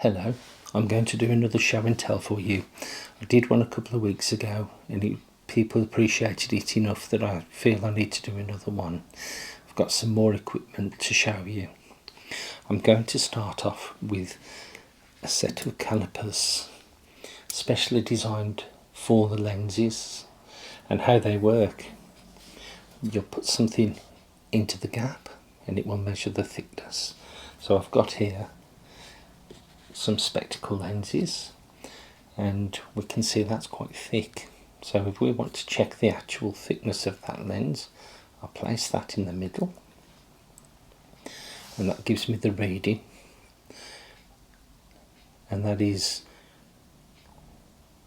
Hello, I'm going to do another show and tell for you. I did one a couple of weeks ago and people appreciated it enough that I feel I need to do another one. I've got some more equipment to show you. I'm going to start off with a set of calipers specially designed for the lenses and how they work. You'll put something into the gap and it will measure the thickness. So I've got here some spectacle lenses and we can see that's quite thick. So if we want to check the actual thickness of that lens, I'll place that in the middle and that gives me the reading, and that is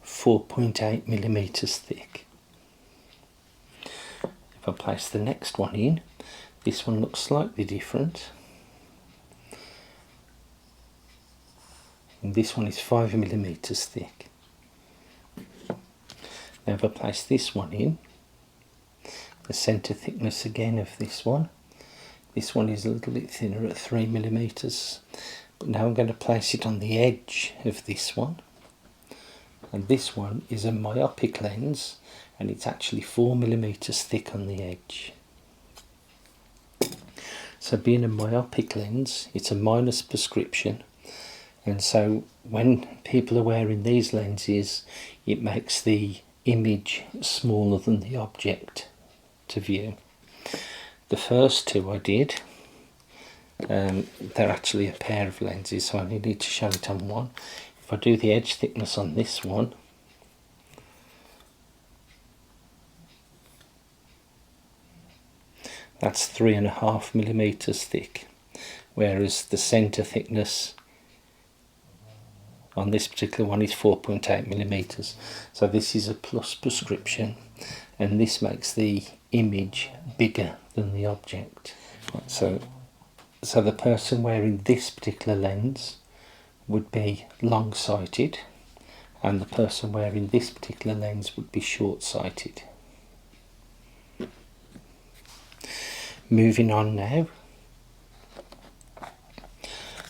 4.8 millimeters thick. If I place the next one in, this one looks slightly different. And this one is 5 millimeters thick. Now if I place this one in, the centre thickness again of this one is a little bit thinner at 3 millimeters. But now I'm going to place it on the edge of this one, and this one is a myopic lens and it's actually 4 millimeters thick on the edge. So being a myopic lens, it's a minus prescription. And so when people are wearing these lenses, it makes the image smaller than the object to view. The first two I did, they're actually a pair of lenses, so I only need to show it on one. If I do the edge thickness on this one, that's 3.5 millimeters thick, whereas the centre thickness on this particular one is 4.8 millimeters. So this is a plus prescription, and this makes the image bigger than the object. Right, so the person wearing this particular lens would be long-sighted, and the person wearing this particular lens would be short-sighted. Moving on now,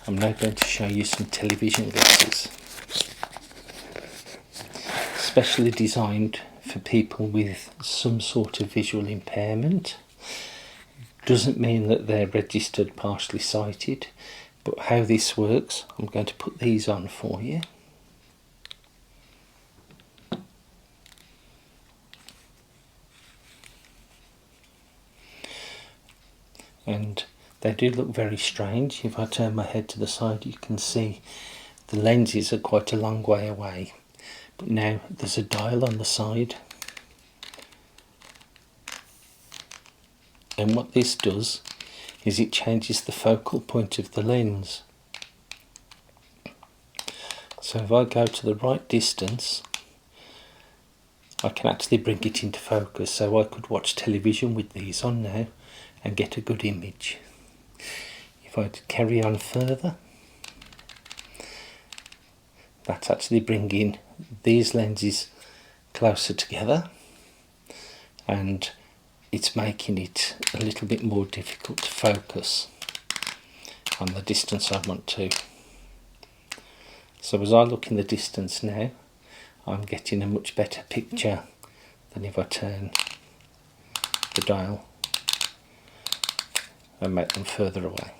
I'm now going to show you some television glasses, specially designed for people with some sort of visual impairment. Doesn't mean that they're registered partially sighted, but how this works, I'm going to put these on for you. And they do look very strange. If I turn my head to the side, you can see the lenses are quite a long way away. But now there's a dial on the side. And what this does is it changes the focal point of the lens. So if I go to the right distance, I can actually bring it into focus. So I could watch television with these on now and get a good image. If I carry on further, that's actually bringing these lenses closer together, and it's making it a little bit more difficult to focus on the distance I want to. So as I look in the distance now, I'm getting a much better picture than if I turn the dial and make them further away.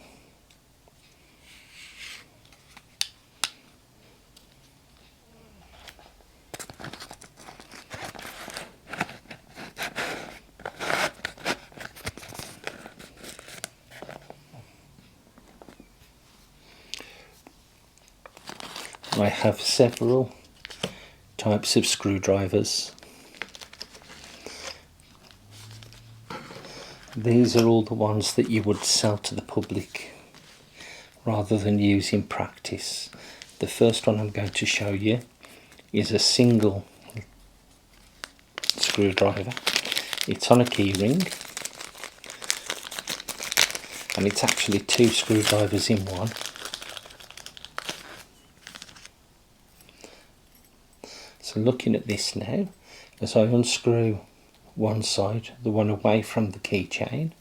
I have several types of screwdrivers. These are all the ones that you would sell to the public rather than use in practice. The first one I'm going to show you is a single screwdriver. It's on a key ring, and it's actually two screwdrivers in one. So looking at this now, as I unscrew one side, the one away from the keychain,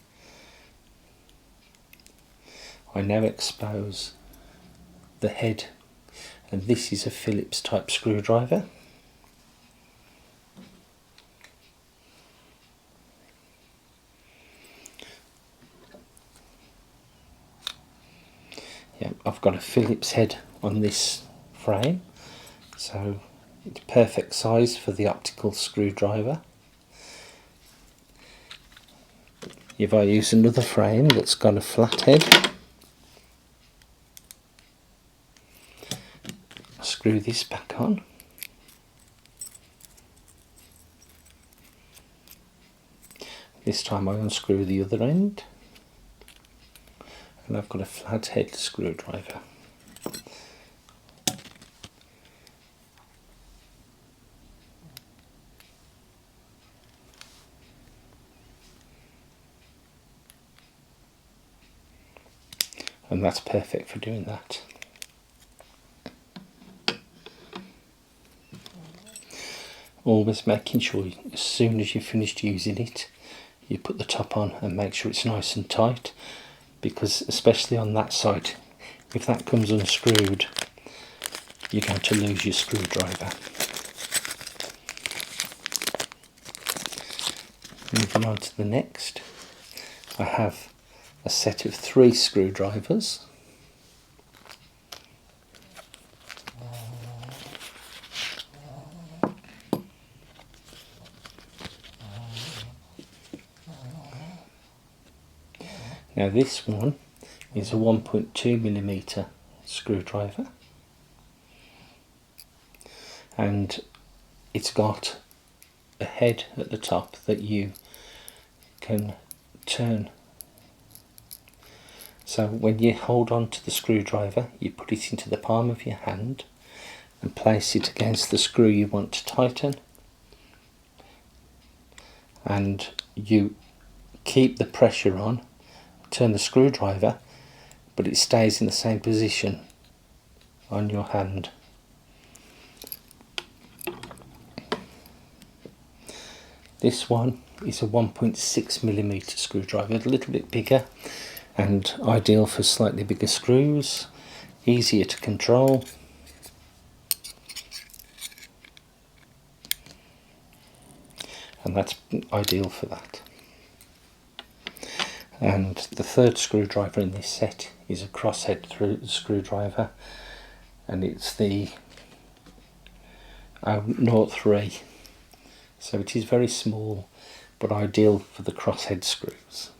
I now expose the head and this is a Phillips type screwdriver. Yeah, I've got a Phillips head on this frame, so it's perfect size for the optical screwdriver. If I use another frame that's got a flat head, screw this back on. This time I unscrew the other end, and I've got a flat head screwdriver. And that's perfect for doing that. Always making sure as soon as you've finished using it, you put the top on and make sure it's nice and tight, because especially on that side, if that comes unscrewed, you're going to lose your screwdriver. Moving on to the next, I have a set of 3 screwdrivers. Now this one is a 1.2mm screwdriver, and it's got a head at the top that you can turn. So when you hold on to the screwdriver, you put it into the palm of your hand and place it against the screw you want to tighten, and you keep the pressure on, turn the screwdriver, but it stays in the same position on your hand. This one is a 1.6mm screwdriver, a little bit bigger and ideal for slightly bigger screws, easier to control. And that's ideal for that. And the third screwdriver in this set is a crosshead screwdriver, and it's the 0.03. So it is very small, but ideal for the crosshead screws.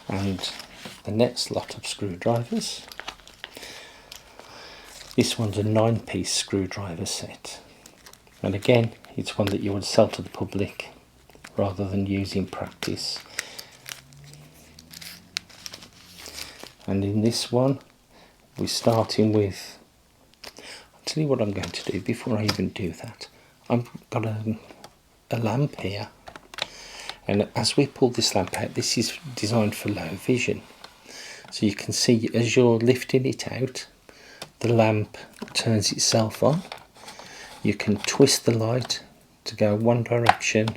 And the next lot of screwdrivers, this one's a 9-piece screwdriver set, and again it's one that you would sell to the public rather than use in practice. And in this one we're starting with, I'll tell you what I'm going to do before I even do that. I've got a lamp here, and as we pull this lamp out, this is designed for low vision, so you can see as you're lifting it out, the lamp turns itself on. You can twist the light to go one direction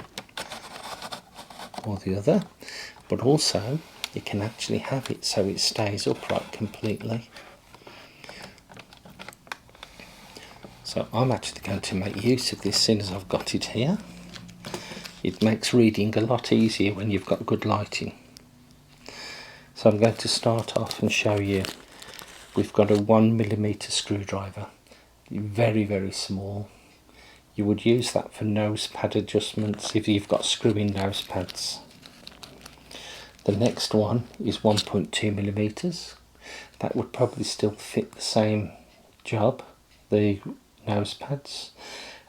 or the other, but also you can actually have it so it stays upright completely. So I'm actually going to make use of this as soon as I've got it here. It makes reading a lot easier when you've got good lighting. So I'm going to start off and show you. We've got a 1mm screwdriver, very, very small. You would use that for nose pad adjustments if you've got screw-in nose pads. The next one is 1.2mm. That would probably still fit the same job, the nose pads.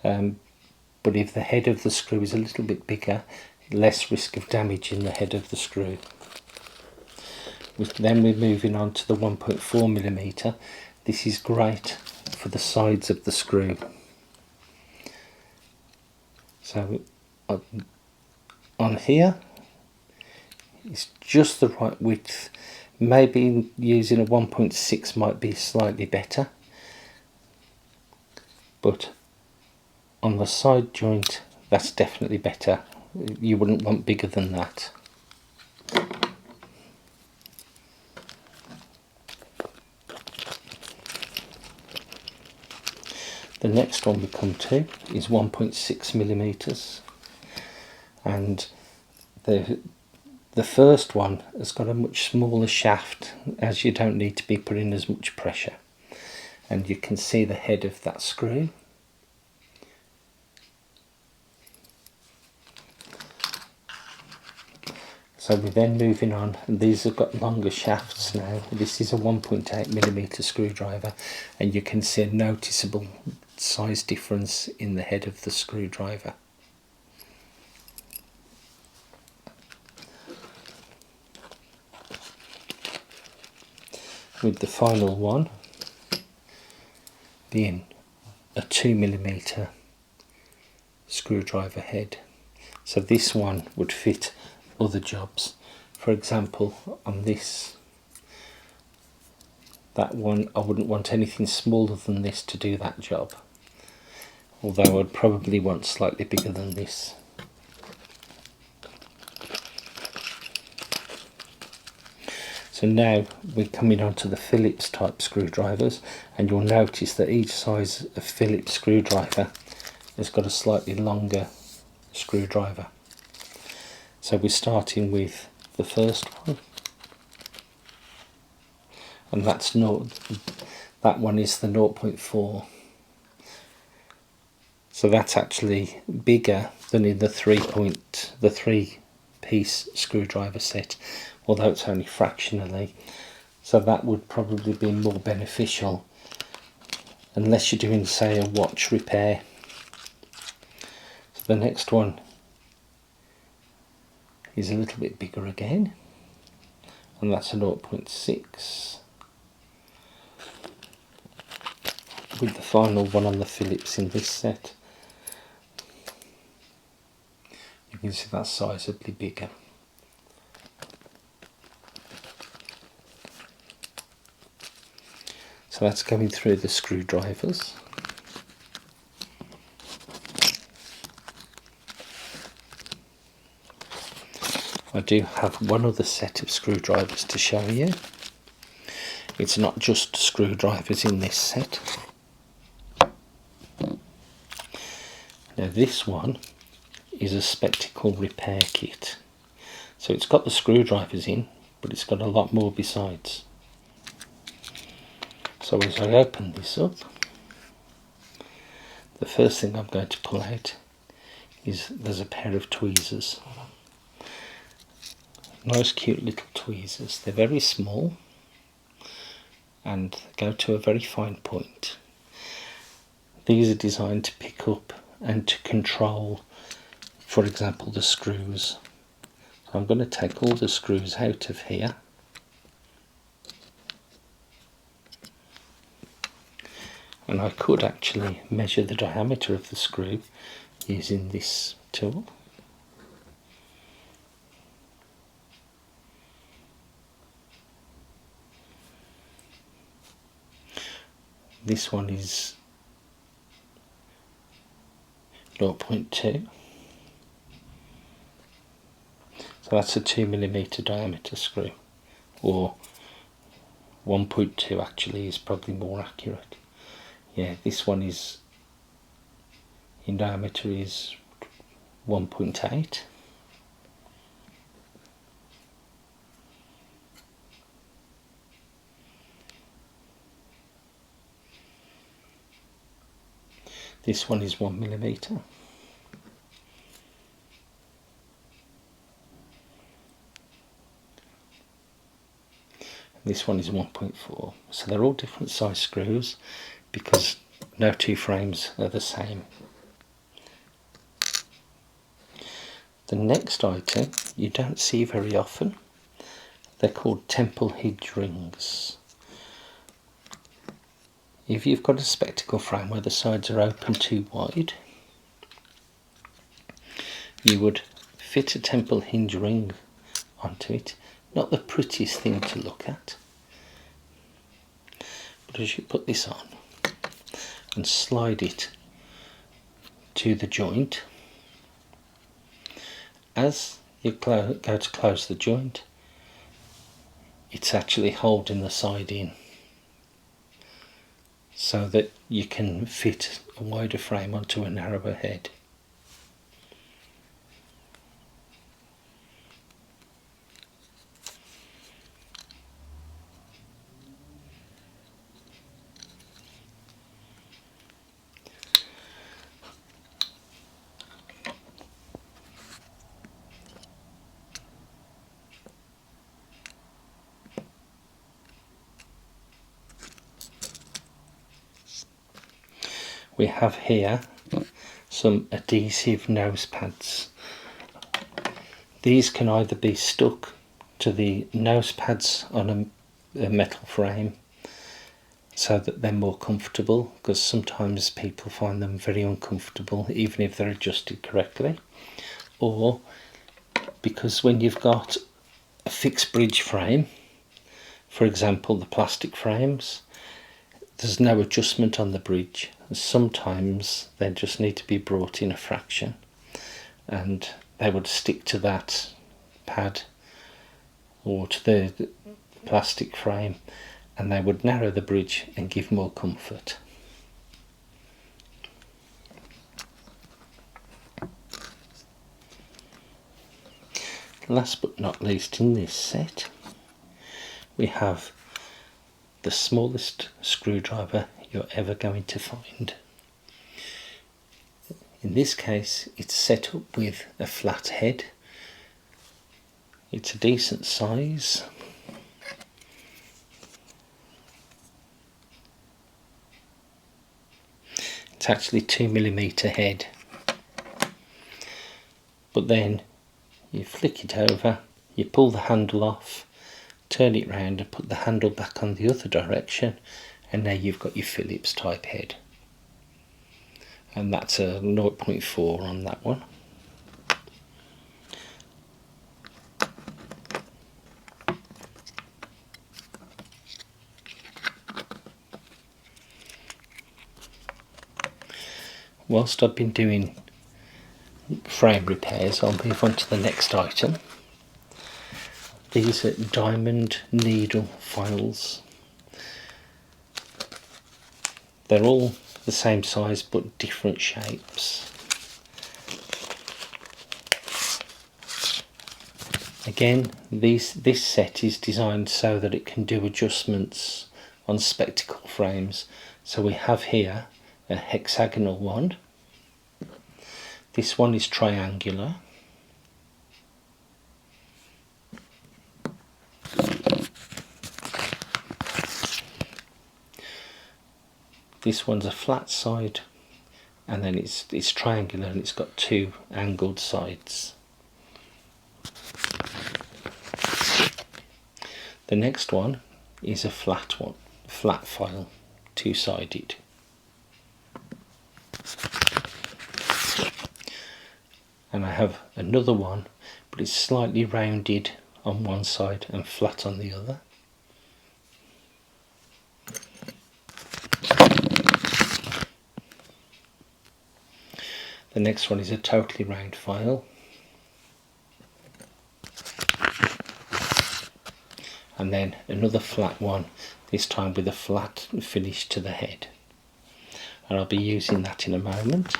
But if the head of the screw is a little bit bigger, less risk of damaging the head of the screw. Then we're moving on to the 1.4mm. This is great for the sides of the screw. So on here, it's just the right width. Maybe using a 1.6 might be slightly better, but on the side joint that's definitely better. You wouldn't want bigger than that. The next one we come to is 1.6 millimeters, and the first one has got a much smaller shaft, as you don't need to be putting as much pressure, and you can see the head of that screw. So we're then moving on, and these have got longer shafts now. This is a 1.8 millimeter screwdriver, and you can see a noticeable size difference in the head of the screwdriver. With the final one being a 2 millimeter screwdriver head. So this one would fit other jobs. For example, on that one, I wouldn't want anything smaller than this to do that job, although I'd probably want slightly bigger than this. So now we're coming on to the Phillips type screwdrivers, and you'll notice that each size of Phillips screwdriver has got a slightly longer screwdriver. So we're starting with the first one, and that one is the 0.4. So that's actually bigger than in the 3-piece screwdriver set, although it's only fractionally. So that would probably be more beneficial unless you're doing, say, a watch repair. So the next one is a little bit bigger again, and that's a 0.6. With the final one on the Phillips in this set, you can see that's sizably bigger. So that's going through the screwdrivers. I do have one other set of screwdrivers to show you. It's not just screwdrivers in this set. Now this one is a spectacle repair kit. So it's got the screwdrivers in, but it's got a lot more besides. So as I open this up, the first thing I'm going to pull out is there's a pair of tweezers. Nice cute little tweezers. They're very small and go to a very fine point. These are designed to pick up and to control, for example, the screws. So I'm going to take all the screws out of here. And I could actually measure the diameter of the screw using this tool. This one is 0.2. So that's a 2 millimeter diameter screw, or 1.2 actually is probably more accurate. Yeah, this one is in diameter is 1.8. This one is 1 millimeter. This one is 1.4. So they're all different size screws because no two frames are the same. The next item you don't see very often. They're called temple hinge rings. If you've got a spectacle frame where the sides are open too wide, you would fit a temple hinge ring onto it, not the prettiest thing to look at, but as you put this on and slide it to the joint, as you go to close the joint, it's actually holding the side in so that you can fit a wider frame onto a narrower head. We have here some adhesive nose pads. These can either be stuck to the nose pads on a metal frame so that they're more comfortable, because sometimes people find them very uncomfortable even if they're adjusted correctly, or because when you've got a fixed bridge frame, for example the plastic frames, there's no adjustment on the bridge. Sometimes they just need to be brought in a fraction, and they would stick to that pad or to the plastic frame, and they would narrow the bridge and give more comfort. Last but not least, in this set we have the smallest screwdriver you're ever going to find. In this case it's set up with a flat head. It's a decent size. It's actually 2mm head, but then you flick it over, you pull the handle off, turn it round and put the handle back on the other direction, and now you've got your Phillips type head. And that's a 0.4 on that one. Whilst I've been doing frame repairs, I'll move on to the next item. These are diamond needle files. They're all the same size but different shapes. Again, this set is designed so that it can do adjustments on spectacle frames. So we have here a hexagonal one. This one is triangular. This one's a flat side, and then it's triangular and it's got two angled sides. The next one is a flat one, flat file, two-sided. And I have another one, but it's slightly rounded on one side and flat on the other. The next one is a totally round file. And then another flat one, this time with a flat finish to the head. And I'll be using that in a moment.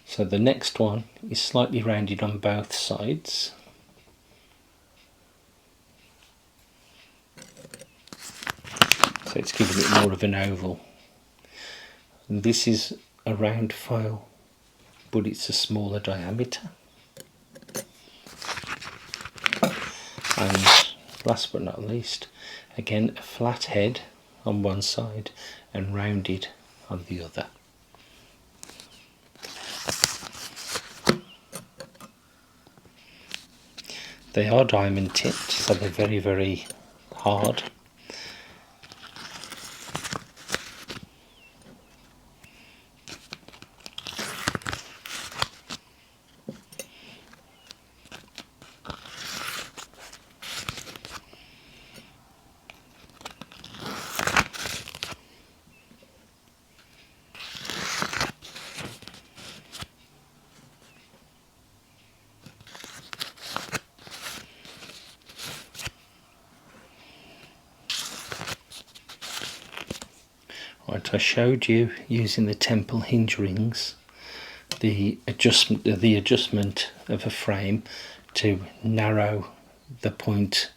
So the next one is slightly rounded on both sides. So it's giving it more of an oval. And this is a round file, but it's a smaller diameter. And last but not least, again a flat head on one side and rounded on the other. They are diamond tipped, so they're very, very hard. Right, I showed you using the temple hinge rings the adjustment of a frame to narrow the point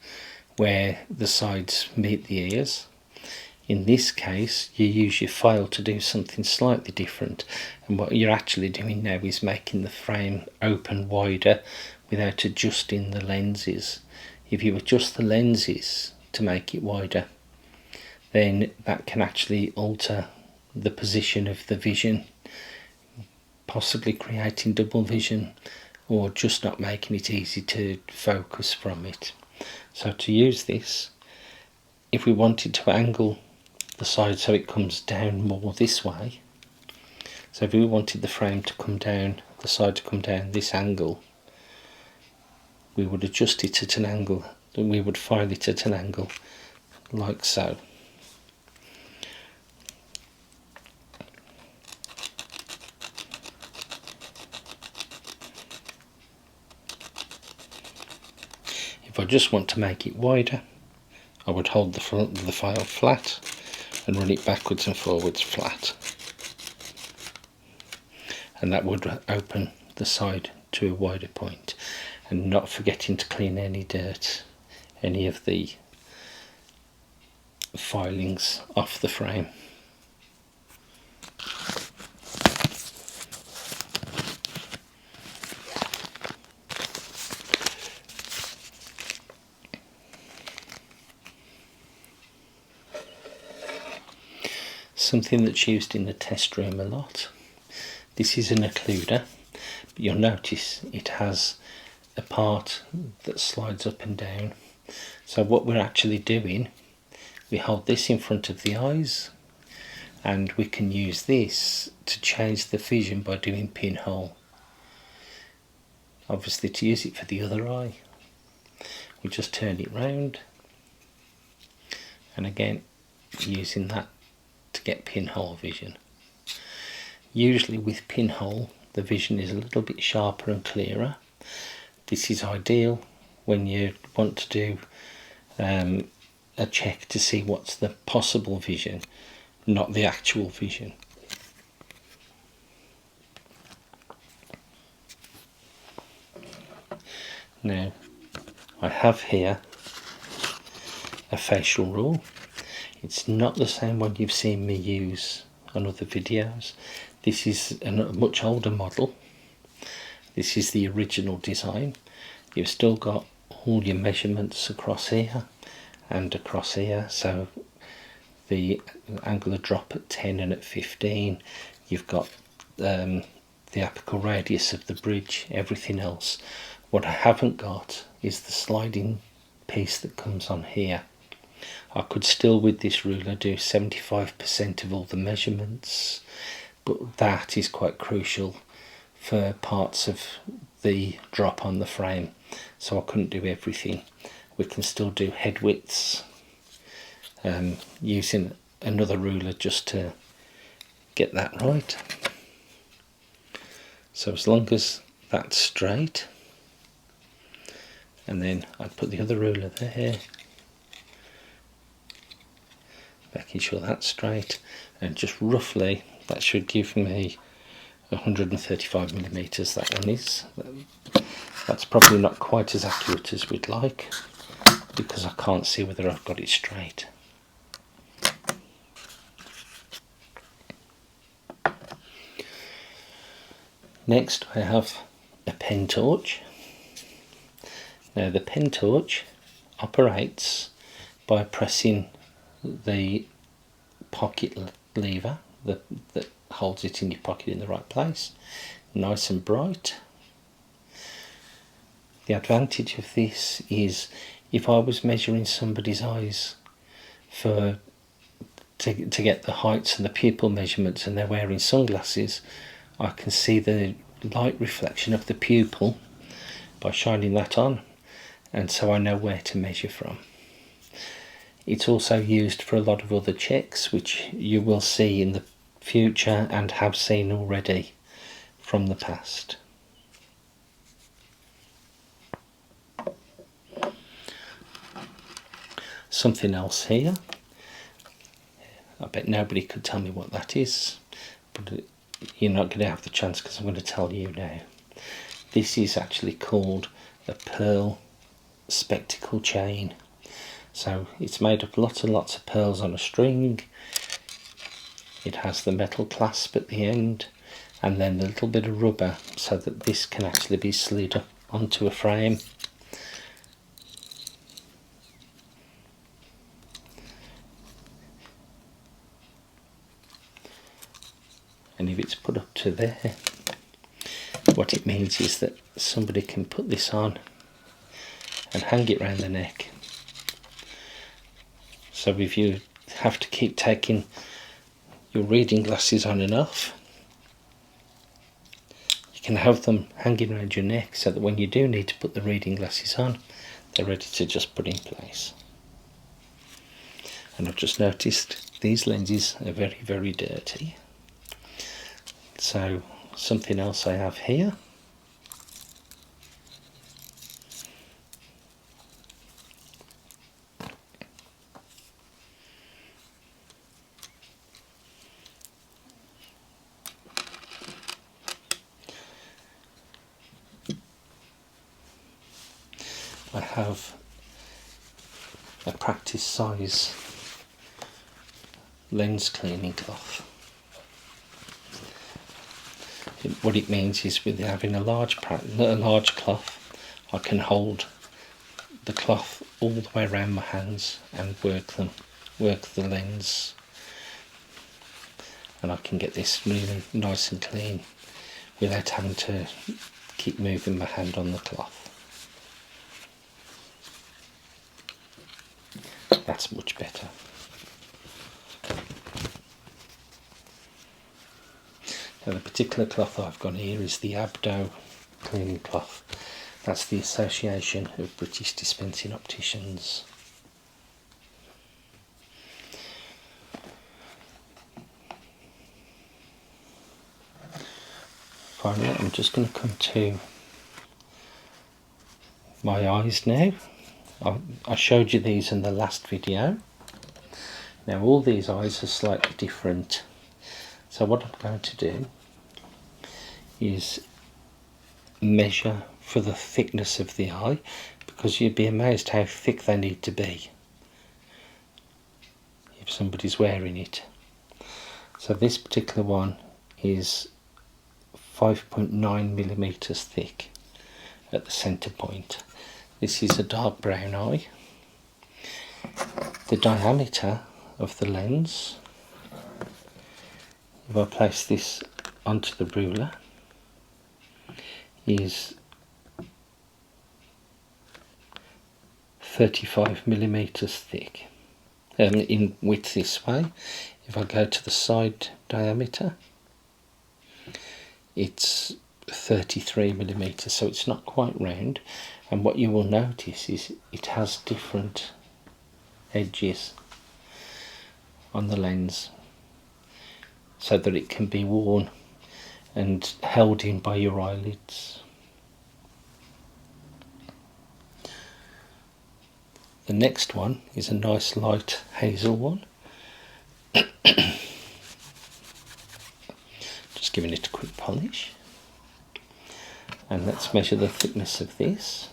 where the sides meet the ears. In this case, you use your file to do something slightly different, and what you're actually doing now is making the frame open wider without adjusting the lenses. If you adjust the lenses to make it wider, then that can actually alter the position of the vision, possibly creating double vision or just not making it easy to focus from it. So to use this, if we wanted to angle the side so it comes down more this way, so if we wanted the frame to come down, the side to come down this angle, we would adjust it at an angle, and we would file it at an angle like so. If I just want to make it wider, I would hold the file flat and run it backwards and forwards flat, and that would open the side to a wider point, and not forgetting to clean any dirt, any of the filings off the frame. Something that's used in the test room a lot. This is an occluder, but you'll notice it has a part that slides up and down. So what we're actually doing, we hold this in front of the eyes, and we can use this to change the vision by doing pinhole. Obviously, to use it for the other eye, we just turn it round, and again using that to get pinhole vision. Usually with pinhole the vision is a little bit sharper and clearer. This is ideal when you want to do a check to see what's the possible vision, not the actual vision. Now I have here a facial rule. It's not the same one you've seen me use on other videos. This is a much older model. This is the original design. You've still got all your measurements across here and across here, so the angular drop at 10 and at 15. You've got the apical radius of the bridge, everything else. What I haven't got is the sliding piece that comes on here. I could still with this ruler do 75% of all the measurements, but that is quite crucial for parts of the drop on the frame, so I couldn't do everything. We can still do head widths using another ruler just to get that right. So as long as that's straight, and then I'd put the other ruler there, making sure that's straight, and just roughly that should give me 135 millimeters. That one is. That's probably not quite as accurate as we'd like because I can't see whether I've got it straight. Next I have a pen torch. Now the pen torch operates by pressing the pocket lever that holds it in your pocket in the right place, nice and bright. The advantage of this is if I was measuring somebody's eyes to get the heights and the pupil measurements and they're wearing sunglasses, I can see the light reflection of the pupil by shining that on, and so I know where to measure from. It's also used for a lot of other checks which you will see in the future and have seen already from the past. Something else here, I bet nobody could tell me what that is, but you're not going to have the chance because I'm going to tell you now. This is actually called a pearl spectacle chain. So it's made of lots and lots of pearls on a string. It has the metal clasp at the end, and then a little bit of rubber so that this can actually be slid onto a frame. And if it's put up to there, what it means is that somebody can put this on and hang it round the neck. So if you have to keep taking your reading glasses on and off, you can have them hanging around your neck so that when you do need to put the reading glasses on, they're ready to just put in place. And I've just noticed these lenses are very, very dirty. So something else I have here I have a practice size lens cleaning cloth. What it means is with having a large cloth, I can hold the cloth all the way around my hands and work the lens, and I can get this really nice and clean without having to keep moving my hand on the cloth. That's much better. Now the particular cloth I've got here is the Abdo cleaning cloth. That's the Association of British Dispensing Opticians. Finally, I'm just going to come to my eyes now. I showed you these in the last video. Now all these eyes are slightly different. So what I'm going to do is measure for the thickness of the eye, because you'd be amazed how thick they need to be if somebody's wearing it. So this particular one is 5.9 millimeters thick at the center point. This is a dark brown eye. The diameter of the lens, if I place this onto the ruler, is 35 millimeters thick in width this way. If I go to the side diameter, it's 33 millimeters, so it's not quite round. And what you will notice is it has different edges on the lens so that it can be worn and held in by your eyelids. The next one is a nice light hazel one. Just giving it a quick polish. And let's measure the thickness of this.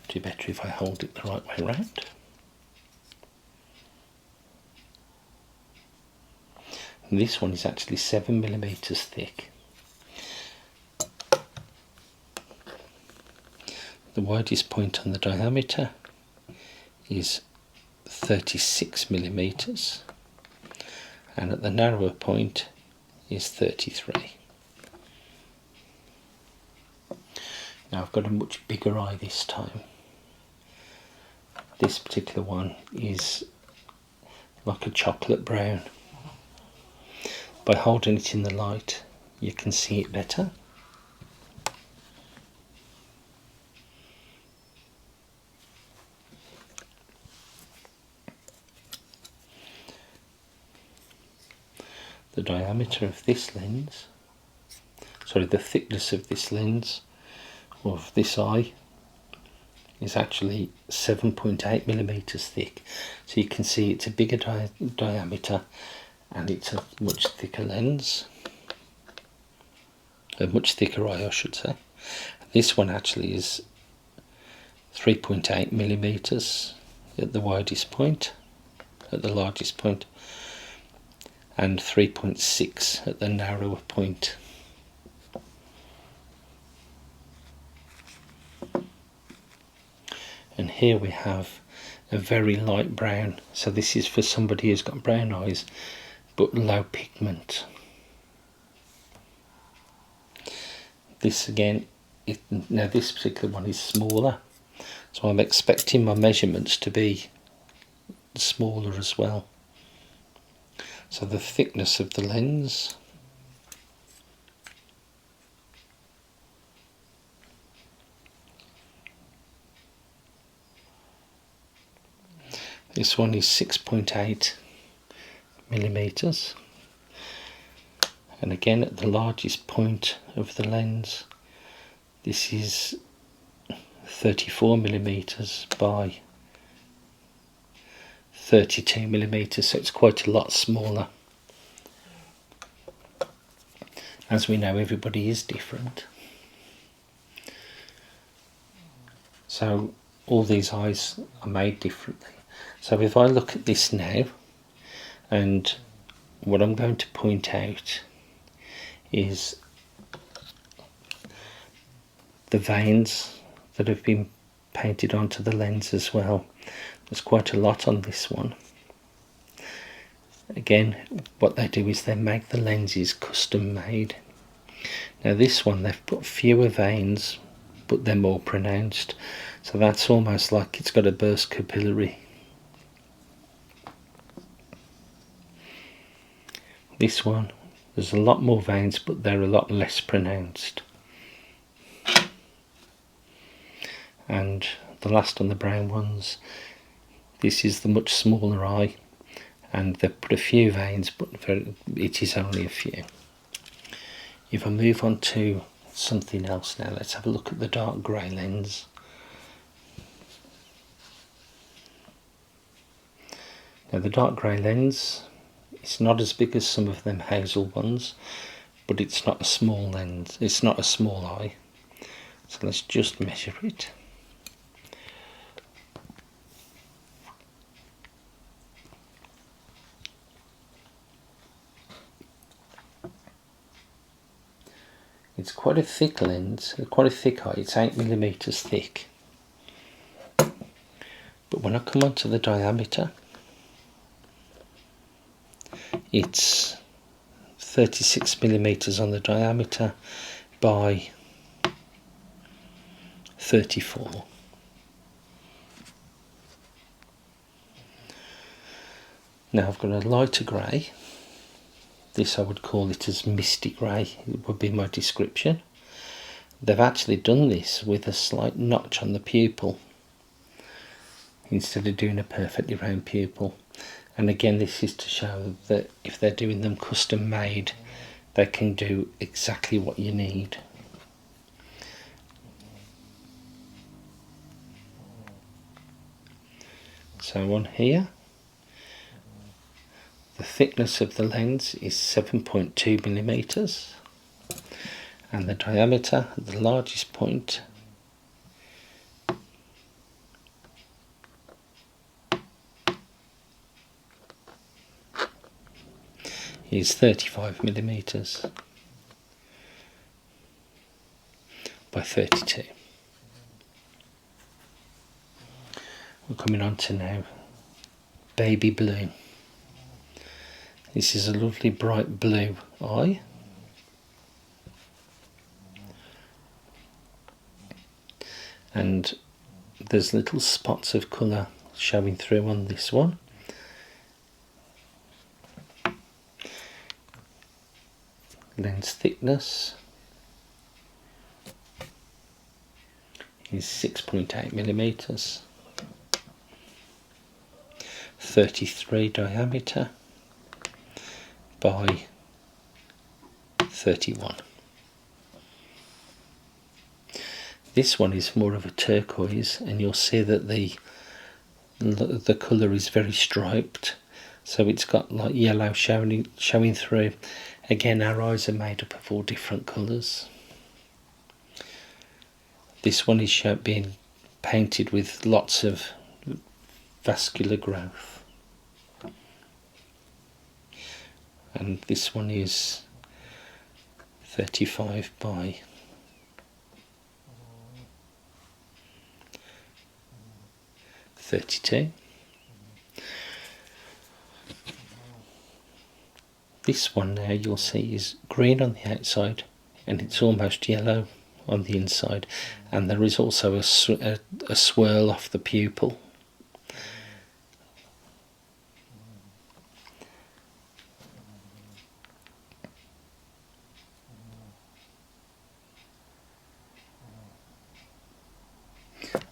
Do better if I hold it the right way around. And this one is actually 7 millimeters thick. The widest point on the diameter is 36 millimeters, and at the narrower point is 33. Now I've got a much bigger eye this time. This particular one is like a chocolate brown. By holding it in the light, you can see it better. The diameter of this lens, the thickness of this lens, or of this eye, is actually 7.8 millimeters thick. So you can see it's a bigger diameter, and it's a much thicker lens, a much thicker eye, I should say. This one actually is 3.8 millimeters at the widest point, at the largest point, and 3.6 at the narrower point. And here we have a very light brown, so this is for somebody who's got brown eyes but low pigment. This again, now this particular one is smaller, so I'm expecting my measurements to be smaller as well. So the thickness of the lens, this one is 6.8 millimeters, and again at the largest point of the lens, this is 34 millimeters by 32 millimeters, so it's quite a lot smaller. As we know, everybody is different, so all these eyes are made differently. So if I look at this now, and what I'm going to point out is the veins that have been painted onto the lens as well. There's quite a lot on this one. Again, what they do is they make the lenses custom made. Now this one, they've put fewer veins, but they're more pronounced, so that's almost like it's got a burst capillary. This one, there's a lot more veins, but they're a lot less pronounced. And the last on the brown ones, this is the much smaller eye, and they've put a few veins, but it is only a few. If I move on to something else now, let's have a look at the dark grey lens. Now the dark grey lens, it's not as big as some of them hazel ones, but it's not a small lens, it's not a small eye. So let's just measure it. It's quite a thick lens, quite a thick eye, it's 8 millimeters thick. But when I come onto the diameter, it's 36 millimeters on the diameter by 34. Now I've got a lighter grey. This I would call it as misty grey, it would be my description. They've actually done this with a slight notch on the pupil instead of doing a perfectly round pupil. And again, this is to show that if they're doing them custom made, they can do exactly what you need. So on here, the thickness of the lens is 7.2 millimeters, and the diameter at the largest point is 35 millimeters by 32. We're coming on to now baby blue. This is a lovely bright blue eye. And there's little spots of colour showing through on this one. Lens thickness is 6.8 millimeters, 33 diameter by 31. This one is more of a turquoise, and you'll see that the colour is very striped, so it's got like yellow showing through. Again, our eyes are made up of all different colours. This one is being painted with lots of vascular growth, and this one is 35 by 32. This one now you'll see is green on the outside and it's almost yellow on the inside, and there is also a swirl off the pupil.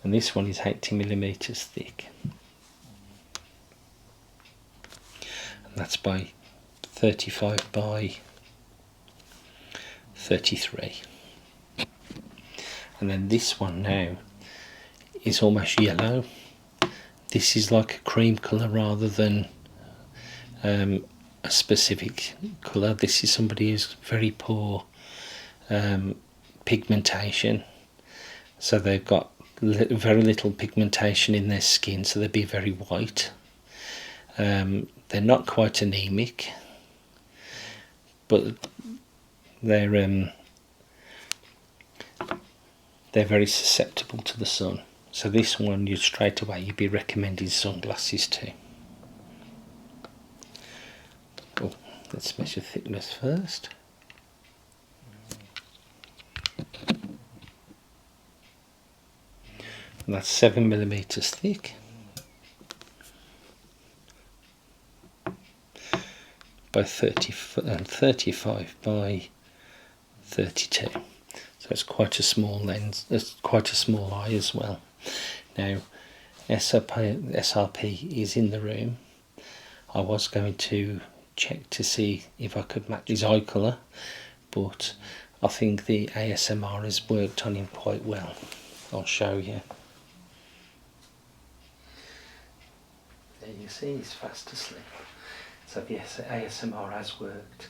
And this one is 80mm thick, and that's by 35 by 33. And then this one now is almost yellow. This is like a cream colour rather than a specific colour. This is somebody who's very poor pigmentation, so they've got very little pigmentation in their skin, so they'd be very white. They're not quite anemic, but they're very susceptible to the sun. So this one, straight away you'd be recommending sunglasses to. Oh, let's measure thickness first. And that's 7mm thick by 35 by 32. So it's quite a small lens, it's quite a small eye as well. Now SRP is in the room. I was going to check to see if I could match his eye colour, but I think the ASMR has worked on him quite well. I'll show you. There you see, he's fast asleep. So yes, ASMR has worked.